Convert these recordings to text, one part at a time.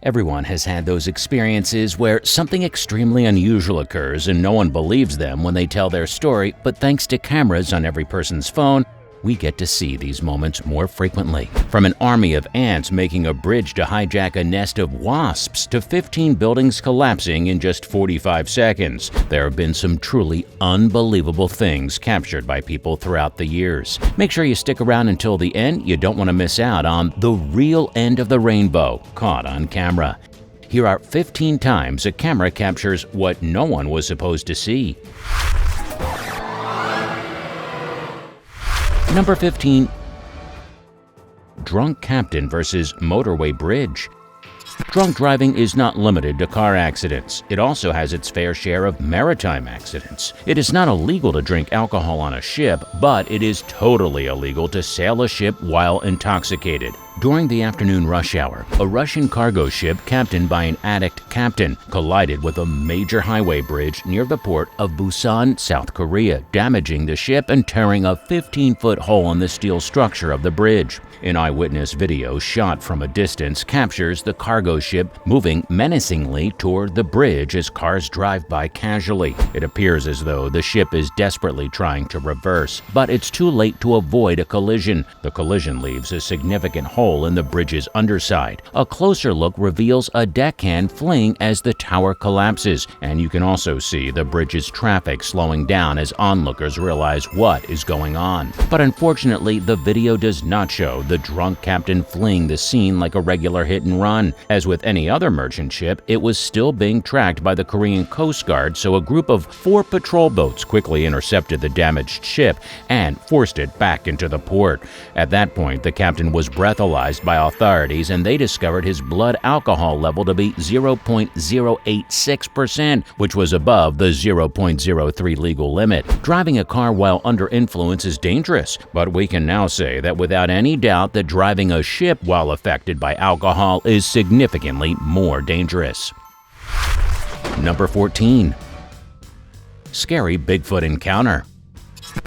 Everyone has had those experiences where something extremely unusual occurs and no one believes them when they tell their story, but thanks to cameras on every person's phone, we get to see these moments more frequently. From an army of ants making a bridge to hijack a nest of wasps to 15 buildings collapsing in just 45 seconds, there have been some truly unbelievable things captured by people throughout the years. Make sure you stick around until the end. You don't want to miss out on the real end of the rainbow caught on camera. Here are 15 times a camera captures what no one was supposed to see. Number 15. Drunk captain versus motorway bridge. Drunk driving is not limited to car accidents. It also has its fair share of maritime accidents. It is not illegal to drink alcohol on a ship, but it is totally illegal to sail a ship while intoxicated. During the afternoon rush hour, a Russian cargo ship captained by an addict captain collided with a major highway bridge near the port of Busan, South Korea, damaging the ship and tearing a 15-foot hole in the steel structure of the bridge. An eyewitness video shot from a distance captures the cargo ship moving menacingly toward the bridge as cars drive by casually. It appears as though the ship is desperately trying to reverse, but it's too late to avoid a collision. The collision leaves a significant hole in the bridge's underside. A closer look reveals a deckhand fleeing as the tower collapses, and you can also see the bridge's traffic slowing down as onlookers realize what is going on. But unfortunately, the video does not show the drunk captain fleeing the scene like a regular hit and run. As with any other merchant ship, it was still being tracked by the Korean Coast Guard, so a group of 4 patrol boats quickly intercepted the damaged ship and forced it back into the port. At that point, the captain was breathalyzed by authorities, and they discovered his blood alcohol level to be 0.086%, which was above the 0.03 legal limit. Driving a car while under influence is dangerous, but we can now say that without any doubt that driving a ship while affected by alcohol is significantly more dangerous. Number 14. Scary Bigfoot encounter.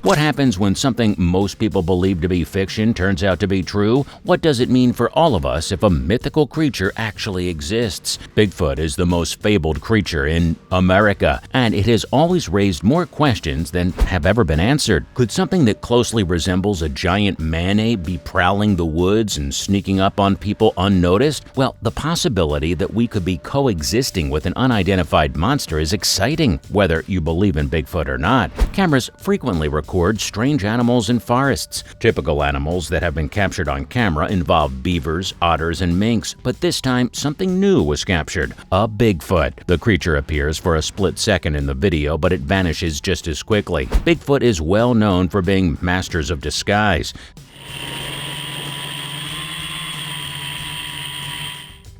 What happens when something most people believe to be fiction turns out to be true? What does it mean for all of us if a mythical creature actually exists? Bigfoot is the most fabled creature in America, and it has always raised more questions than have ever been answered. Could something that closely resembles a giant man-ape be prowling the woods and sneaking up on people unnoticed? Well, the possibility that we could be coexisting with an unidentified monster is exciting, whether you believe in Bigfoot or not. Cameras frequently record strange animals in forests. Typical animals that have been captured on camera involve beavers, otters, and minks, but this time something new was captured: a Bigfoot. The creature appears for a split second in the video, but it vanishes just as quickly. Bigfoot is well known for being masters of disguise.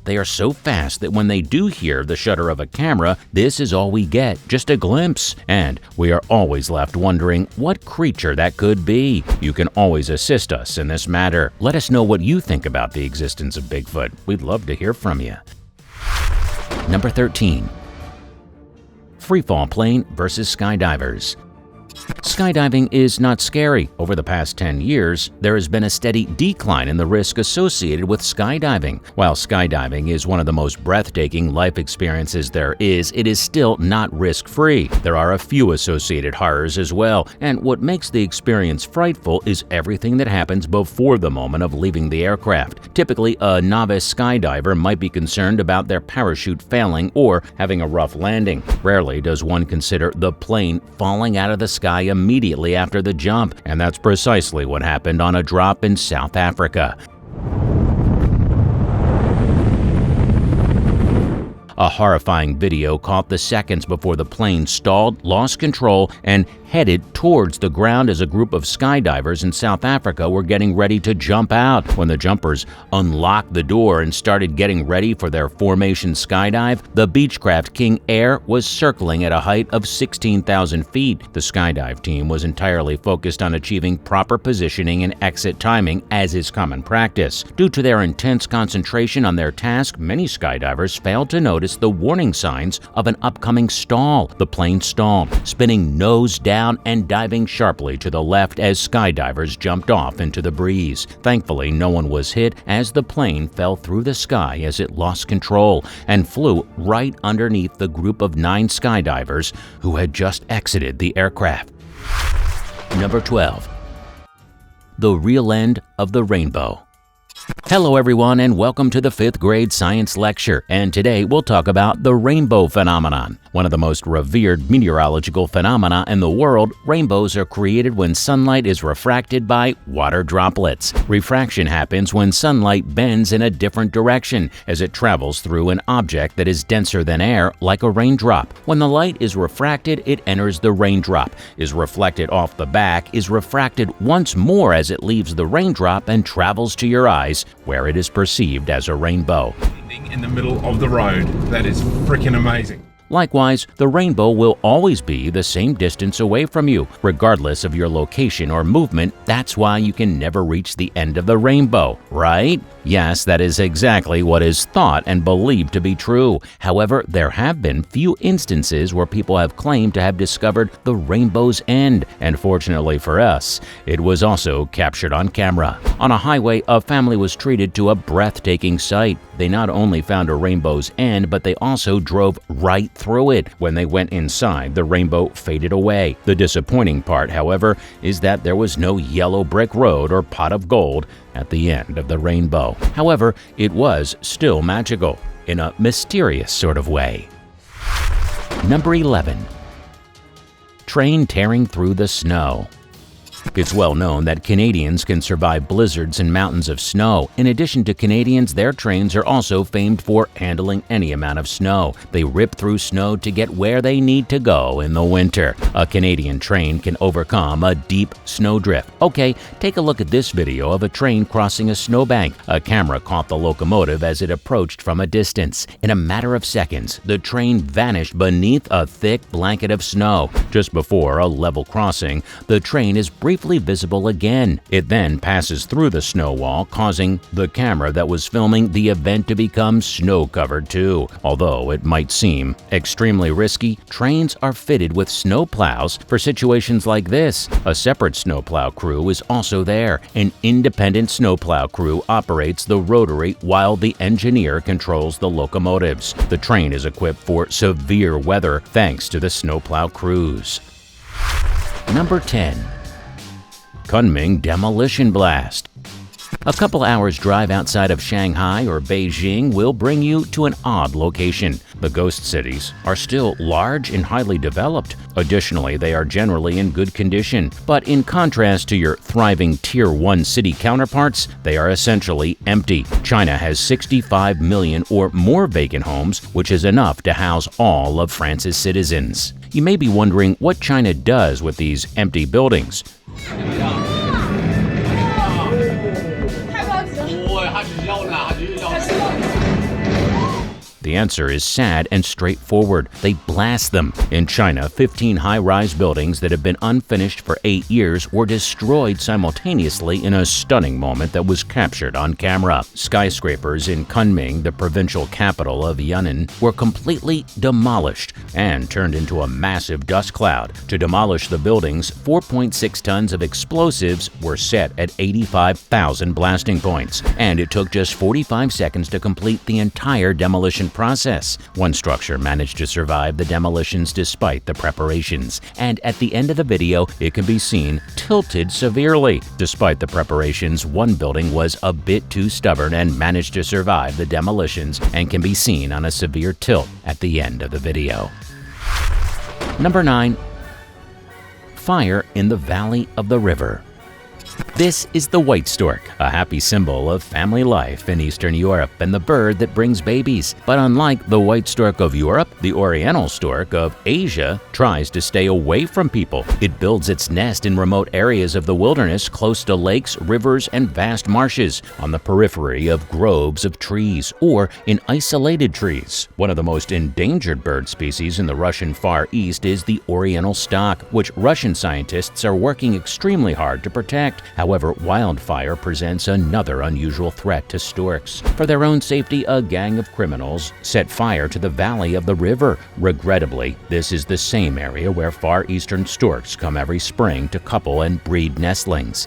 They are so fast that when they do hear the shutter of a camera, this is all we get, just a glimpse. And we are always left wondering what creature that could be. You can always assist us in this matter. Let us know what you think about the existence of Bigfoot. We'd love to hear from you. Number 13. Freefall plane versus skydivers. Skydiving is not scary. Over the past 10 years, there has been a steady decline in the risk associated with skydiving. While skydiving is one of the most breathtaking life experiences there is, it is still not risk-free. There are a few associated horrors as well, and what makes the experience frightful is everything that happens before the moment of leaving the aircraft. Typically, a novice skydiver might be concerned about their parachute failing or having a rough landing. Rarely does one consider the plane falling out of the sky immediately after the jump, and that's precisely what happened on a drop in South Africa. A horrifying video caught the seconds before the plane stalled, lost control, and headed towards the ground as a group of skydivers in South Africa were getting ready to jump out. When the jumpers unlocked the door and started getting ready for their formation skydive, the Beechcraft King Air was circling at a height of 16,000 feet. The skydive team was entirely focused on achieving proper positioning and exit timing, as is common practice. Due to their intense concentration on their task, many skydivers failed to notice the warning signs of an upcoming stall. The plane stalled, spinning nose down down and diving sharply to the left as skydivers jumped off into the breeze. Thankfully, no one was hit as the plane fell through the sky as it lost control and flew right underneath the group of 9 skydivers who had just exited the aircraft. Number 12. The real end of the rainbow. Hello everyone and welcome to the 5th grade science lecture, and today we'll talk about the rainbow phenomenon. One of the most revered meteorological phenomena in the world, rainbows are created when sunlight is refracted by water droplets. Refraction happens when sunlight bends in a different direction as it travels through an object that is denser than air, like a raindrop. When the light is refracted, it enters the raindrop, is reflected off the back, is refracted once more as it leaves the raindrop and travels to your eyes, where it is perceived as a rainbow. In the middle of the road. That is freaking amazing. Likewise, the rainbow will always be the same distance away from you, regardless of your location or movement. That's why you can never reach the end of the rainbow, right? Yes, that is exactly what is thought and believed to be true. However, there have been few instances where people have claimed to have discovered the rainbow's end, and fortunately for us, it was also captured on camera. On a highway, a family was treated to a breathtaking sight. They not only found a rainbow's end, but they also drove right through it. When they went inside, the rainbow faded away. The disappointing part, however, is that there was no yellow brick road or pot of gold at the end of the rainbow. However, it was still magical in a mysterious sort of way. Number 11. Train tearing through the snow. It's well known that Canadians can survive blizzards and mountains of snow. In addition to Canadians, their trains are also famed for handling any amount of snow. They rip through snow to get where they need to go in the winter. A Canadian train can overcome a deep snowdrift. Okay, take a look at this video of a train crossing a snowbank. A camera caught the locomotive as it approached from a distance. In a matter of seconds, the train vanished beneath a thick blanket of snow. Just before a level crossing, the train is briefly visible again. It then passes through the snow wall, causing the camera that was filming the event to become snow-covered too. Although it might seem extremely risky, trains are fitted with snow plows for situations like this. A separate snowplow crew is also there. An independent snowplow crew operates the rotary while the engineer controls the locomotives. The train is equipped for severe weather thanks to the snowplow crews. Number 10. Kunming Demolition Blast. A couple hours drive outside of Shanghai or Beijing will bring you to an odd location. The ghost cities are still large and highly developed. Additionally, they are generally in good condition. But in contrast to your thriving Tier 1 city counterparts, they are essentially empty. China has 65 million or more vacant homes, which is enough to house all of France's citizens. You may be wondering what China does with these empty buildings. The answer is sad and straightforward. They blast them. In China, 15 high-rise buildings that have been unfinished for 8 years were destroyed simultaneously in a stunning moment that was captured on camera. Skyscrapers in Kunming, the provincial capital of Yunnan, were completely demolished and turned into a massive dust cloud. To demolish the buildings, 4.6 tons of explosives were set at 85,000 blasting points, and it took just 45 seconds to complete the entire demolition process. One structure managed to survive the demolitions despite the preparations, and at the end of the video, it can be seen tilted severely. Despite the preparations, one building was a bit too stubborn and managed to survive the demolitions and can be seen on a severe tilt at the end of the video. Number 9. Fire in the Valley of the River. This is the white stork, a happy symbol of family life in Eastern Europe and the bird that brings babies. But unlike the white stork of Europe, the oriental stork of Asia tries to stay away from people. It builds its nest in remote areas of the wilderness close to lakes, rivers, and vast marshes, on the periphery of groves of trees, or in isolated trees. One of the most endangered bird species in the Russian Far East is the oriental stock, which Russian scientists are working extremely hard to protect. However, However, wildfire presents another unusual threat to storks. For their own safety, a gang of criminals set fire to the valley of the river. Regrettably, this is the same area where far eastern storks come every spring to couple and breed nestlings.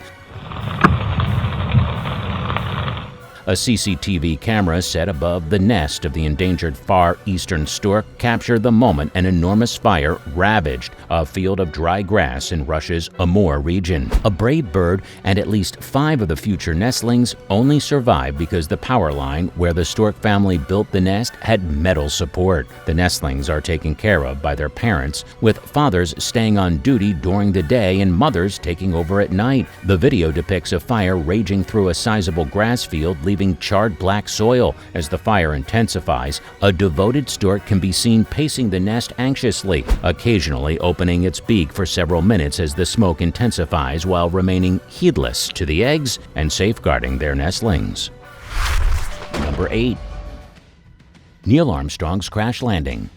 A CCTV camera set above the nest of the endangered far eastern stork captured the moment an enormous fire ravaged a field of dry grass in Russia's Amur region. A brave bird and at least 5 of the future nestlings only survived because the power line where the stork family built the nest had metal support. The nestlings are taken care of by their parents, with fathers staying on duty during the day and mothers taking over at night. The video depicts a fire raging through a sizable grass field, leaving charred black soil. As the fire intensifies, a devoted stork can be seen pacing the nest anxiously, occasionally opening its beak for several minutes as the smoke intensifies while remaining heedless to the eggs and safeguarding their nestlings. Number 8. Neil Armstrong's crash landing.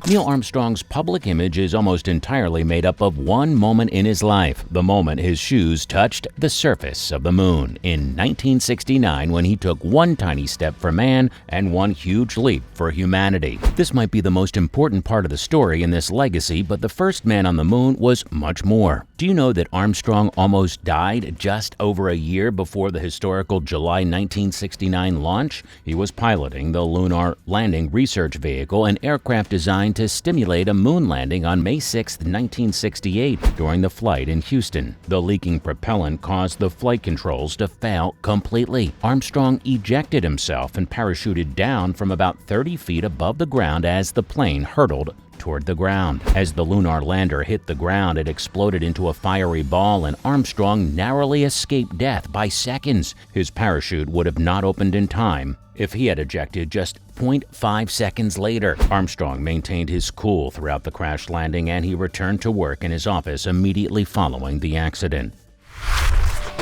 Neil Armstrong's public image is almost entirely made up of one moment in his life, the moment his shoes touched the surface of the moon in 1969, when he took one tiny step for man and one huge leap for humanity. This might be the most important part of the story in this legacy, but the first man on the moon was much more. Do you know that Armstrong almost died just over a year before the historical July 1969 launch? He was piloting the Lunar Landing Research Vehicle, an aircraft designed to stimulate a moon landing on May 6, 1968, during the flight in Houston. The leaking propellant caused the flight controls to fail completely. Armstrong ejected himself and parachuted down from about 30 feet above the ground as the plane hurtled toward the ground. As the lunar lander hit the ground, it exploded into a fiery ball, and Armstrong narrowly escaped death by seconds. His parachute would have not opened in time if he had ejected just 0.5 seconds later. Armstrong maintained his cool throughout the crash landing, and he returned to work in his office immediately following the accident.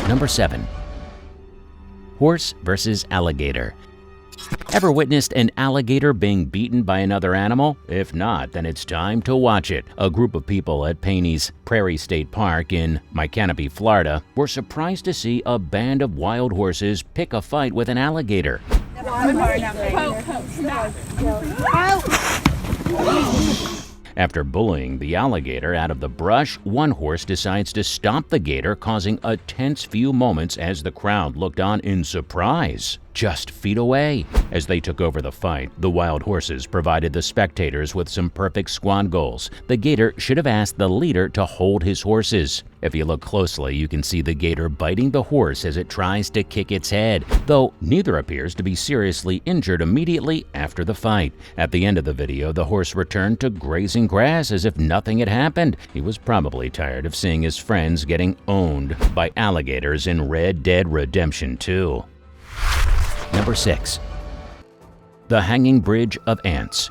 Number 7. Horse versus alligator. Ever witnessed an alligator being beaten by another animal? If not, then it's time to watch it. A group of people at Payne's Prairie State Park in Micanopy, Florida, were surprised to see a band of wild horses pick a fight with an alligator. After bullying the alligator out of the brush, one horse decides to stomp the gator, causing a tense few moments as the crowd looked on in surprise. Just feet away. As they took over the fight, the wild horses provided the spectators with some perfect squad goals. The gator should have asked the leader to hold his horses. If you look closely, you can see the gator biting the horse as it tries to kick its head, though neither appears to be seriously injured immediately after the fight. At the end of the video, the horse returned to grazing grass as if nothing had happened. He was probably tired of seeing his friends getting owned by alligators in Red Dead Redemption 2. Number 6. The Hanging Bridge of Ants.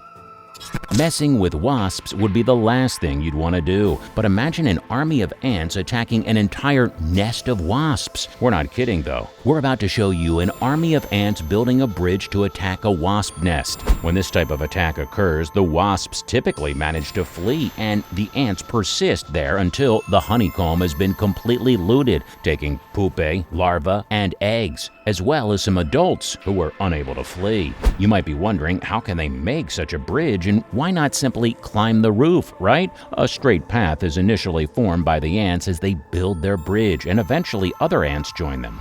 Messing with wasps would be the last thing you'd want to do, but imagine an army of ants attacking an entire nest of wasps. We're not kidding though. We're about to show you an army of ants building a bridge to attack a wasp nest. When this type of attack occurs, the wasps typically manage to flee, and the ants persist there until the honeycomb has been completely looted, taking pupae, larvae, and eggs, as well as some adults who were unable to flee. You might be wondering, how can they make such a bridge, and why not simply climb the roof, right? A straight path is initially formed by the ants as they build their bridge, and eventually other ants join them.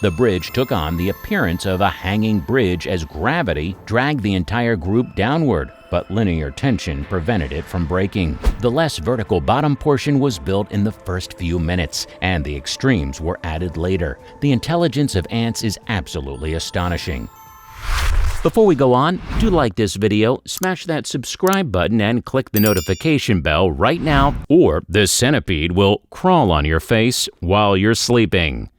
The bridge took on the appearance of a hanging bridge as gravity dragged the entire group downward, but linear tension prevented it from breaking. The less vertical bottom portion was built in the first few minutes, and the extremes were added later. The intelligence of ants is absolutely astonishing. Before we go on, do like this video, smash that subscribe button, and click the notification bell right now, or the centipede will crawl on your face while you're sleeping.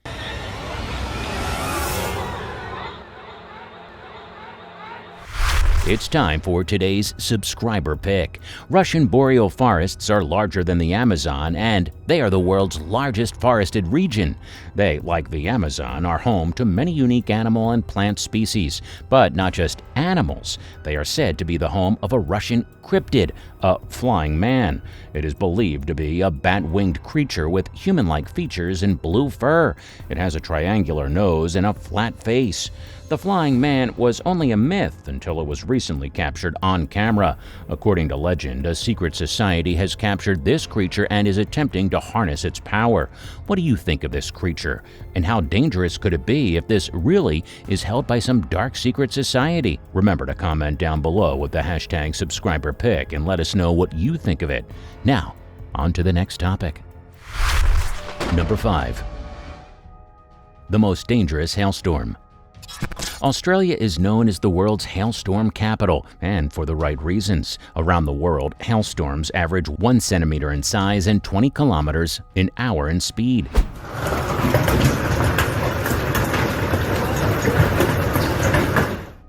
It's time for today's subscriber pick. Russian boreal forests are larger than the Amazon, and they are the world's largest forested region. They, like the Amazon, are home to many unique animal and plant species. But not just animals. They are said to be the home of a Russian cryptid, a flying man. It is believed to be a bat-winged creature with human-like features and blue fur. It has a triangular nose and a flat face. The flying man was only a myth until it was recently captured on camera. According to legend, a secret society has captured this creature and is attempting to harness its power. What do you think of this creature? And how dangerous could it be if this really is held by some dark secret society? Remember to comment down below with the hashtag subscriberpick and let us know what you think of it. Now, on to the next topic. Number 5. The most dangerous hailstorm. Australia is known as the world's hailstorm capital, and for the right reasons. Around the world, hailstorms average 1 centimeter in size and 20 kilometers an hour in speed.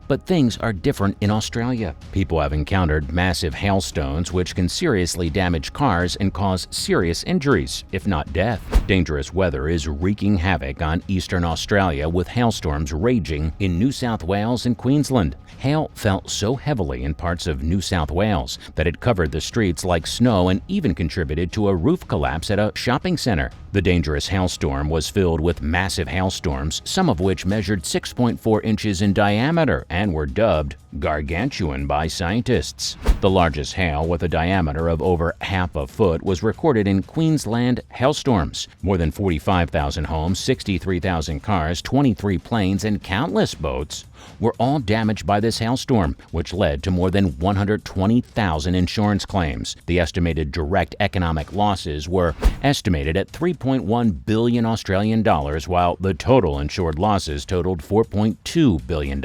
But things are different in Australia. People have encountered massive hailstones which can seriously damage cars and cause serious injuries, if not death. Dangerous weather is wreaking havoc on eastern Australia with hailstorms raging in New South Wales and Queensland. Hail fell so heavily in parts of New South Wales that it covered the streets like snow and even contributed to a roof collapse at a shopping center. The dangerous hailstorm was filled with massive hailstorms, some of which measured 6.4 inches in diameter and were dubbed gargantuan by scientists. The largest hail, with a diameter of over half a foot, was recorded in Queensland hailstorms. More than 45,000 homes, 63,000 cars, 23 planes, and countless boats were all damaged by this hailstorm, which led to more than 120,000 insurance claims. The estimated direct economic losses were estimated at 3.1 billion Australian dollars, while the total insured losses totaled $4.2 billion.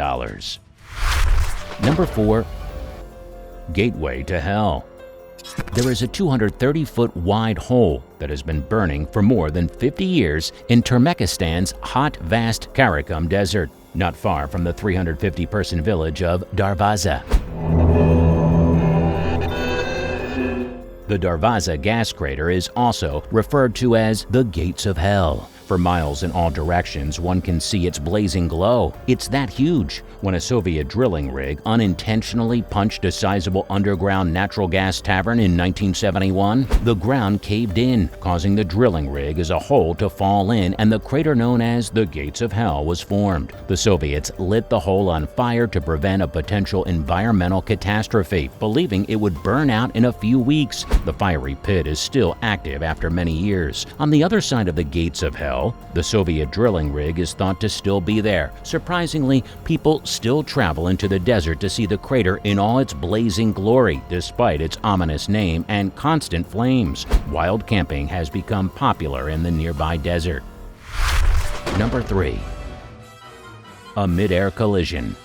Number 4. Gateway to Hell. There is a 230-foot wide hole that has been burning for more than 50 years in Turkmenistan's hot, vast Karakum Desert, not far from the 350-person village of Darvaza. The Darvaza gas crater is also referred to as the Gates of Hell. For miles in all directions, one can see its blazing glow. It's that huge. When a Soviet drilling rig unintentionally punched a sizable underground natural gas tavern in 1971, the ground caved in, causing the drilling rig as a whole to fall in, and the crater known as the Gates of Hell was formed. The Soviets lit the hole on fire to prevent a potential environmental catastrophe, believing it would burn out in a few weeks. The fiery pit is still active after many years. On the other side of the Gates of Hell, the Soviet drilling rig is thought to still be there. Surprisingly, people still travel into the desert to see the crater in all its blazing glory, despite its ominous name and constant flames. Wild camping has become popular in the nearby desert. Number 3. A mid-air collision.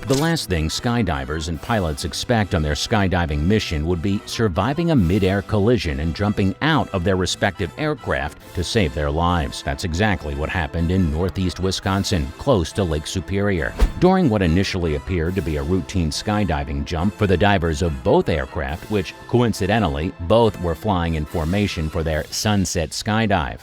The last thing skydivers and pilots expect on their skydiving mission would be surviving a mid-air collision and jumping out of their respective aircraft to save their lives. That's exactly what happened in northeast Wisconsin, close to Lake Superior. During what initially appeared to be a routine skydiving jump for the divers of both aircraft, which coincidentally both were flying in formation for their sunset skydive,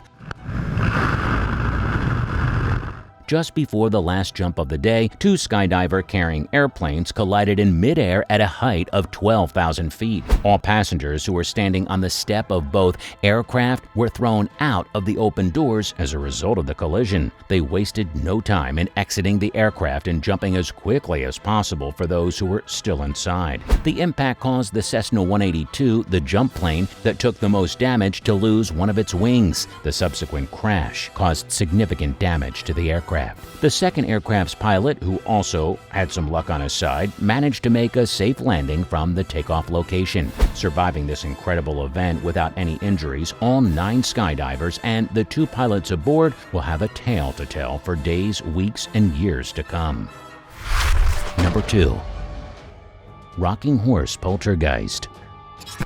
just before the last jump of the day, 2 skydiver-carrying airplanes collided in midair at a height of 12,000 feet. All passengers who were standing on the step of both aircraft were thrown out of the open doors as a result of the collision. They wasted no time in exiting the aircraft and jumping as quickly as possible for those who were still inside. The impact caused the Cessna 182, the jump plane that took the most damage, to lose one of its wings. The subsequent crash caused significant damage to the aircraft. The second aircraft's pilot, who also had some luck on his side, managed to make a safe landing from the takeoff location. Surviving this incredible event without any injuries, all 9 skydivers and the 2 pilots aboard will have a tale to tell for days, weeks, and years to come. Number 2. Rocking horse poltergeist.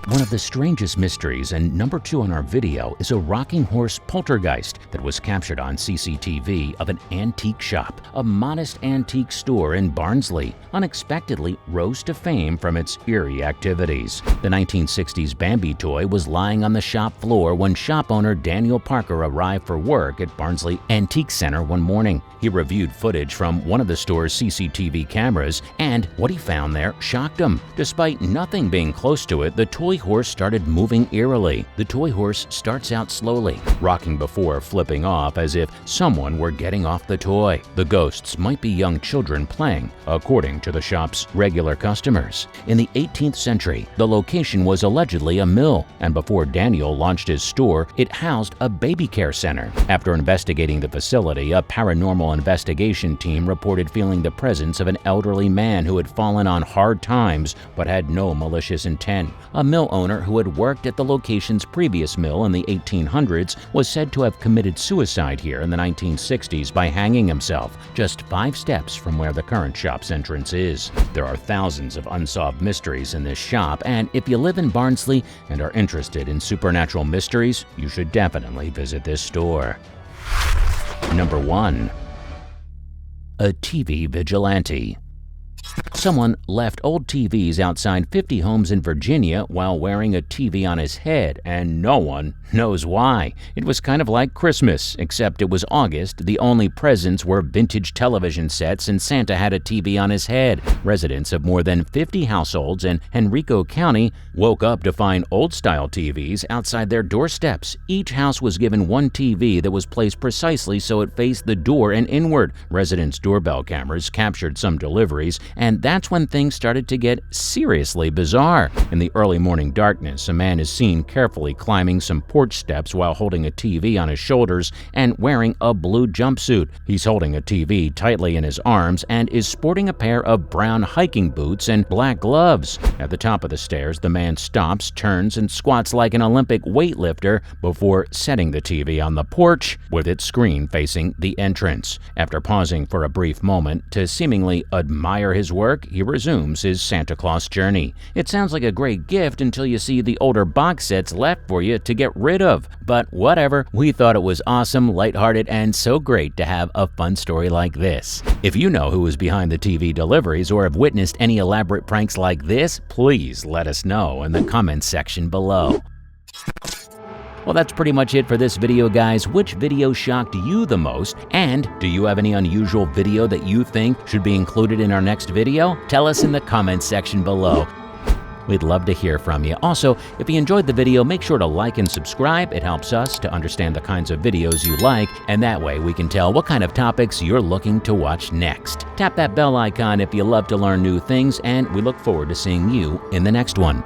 One of the strangest mysteries and number 2 on our video is a rocking horse poltergeist that was captured on CCTV of an antique shop. A modest antique store in Barnsley unexpectedly rose to fame from its eerie activities. The 1960s Bambi toy was lying on the shop floor when shop owner Daniel Parker arrived for work at Barnsley Antique Center one morning. He reviewed footage from one of the store's CCTV cameras, and what he found there shocked him. Despite nothing being close to it, the toy horse started moving eerily. The toy horse starts out slowly, rocking before flipping off as if someone were getting off the toy. The ghosts might be young children playing, according to the shop's regular customers. In the 18th century, the location was allegedly a mill, and before Daniel launched his store, it housed a baby care center. After investigating the facility, a paranormal investigation team reported feeling the presence of an elderly man who had fallen on hard times but had no malicious intent. A mill owner who had worked at the location's previous mill in the 1800s was said to have committed suicide here in the 1960s by hanging himself, just 5 steps from where the current shop's entrance is. There are thousands of unsolved mysteries in this shop, and if you live in Barnsley and are interested in supernatural mysteries, you should definitely visit this store. Number 1. A TV vigilante. Someone left old TVs outside 50 homes in Virginia while wearing a TV on his head, and no one knows why. It was kind of like Christmas, except it was August. The only presents were vintage television sets, and Santa had a TV on his head. Residents of more than 50 households in Henrico County woke up to find old-style TVs outside their doorsteps. Each house was given one TV that was placed precisely so it faced the door and inward. Residents' doorbell cameras captured some deliveries, and that's when things started to get seriously bizarre. In the early morning darkness, a man is seen carefully climbing some porch steps while holding a TV on his shoulders and wearing a blue jumpsuit. He's holding a TV tightly in his arms and is sporting a pair of brown hiking boots and black gloves. At the top of the stairs, the man stops, turns, and squats like an Olympic weightlifter before setting the TV on the porch with its screen facing the entrance. After pausing for a brief moment to seemingly admire his work, he resumes his Santa Claus journey. It sounds like a great gift until you see the older box sets left for you to get rid of. But whatever, we thought it was awesome, lighthearted, and so great to have a fun story like this. If you know who was behind the TV deliveries or have witnessed any elaborate pranks like this, please let us know in the comments section below. Well, that's pretty much it for this video, guys. Which video shocked you the most? And do you have any unusual video that you think should be included in our next video? Tell us in the comments section below. We'd love to hear from you. Also, if you enjoyed the video, make sure to like and subscribe. It helps us to understand the kinds of videos you like, and that way we can tell what kind of topics you're looking to watch next. Tap that bell icon if you love to learn new things, and we look forward to seeing you in the next one.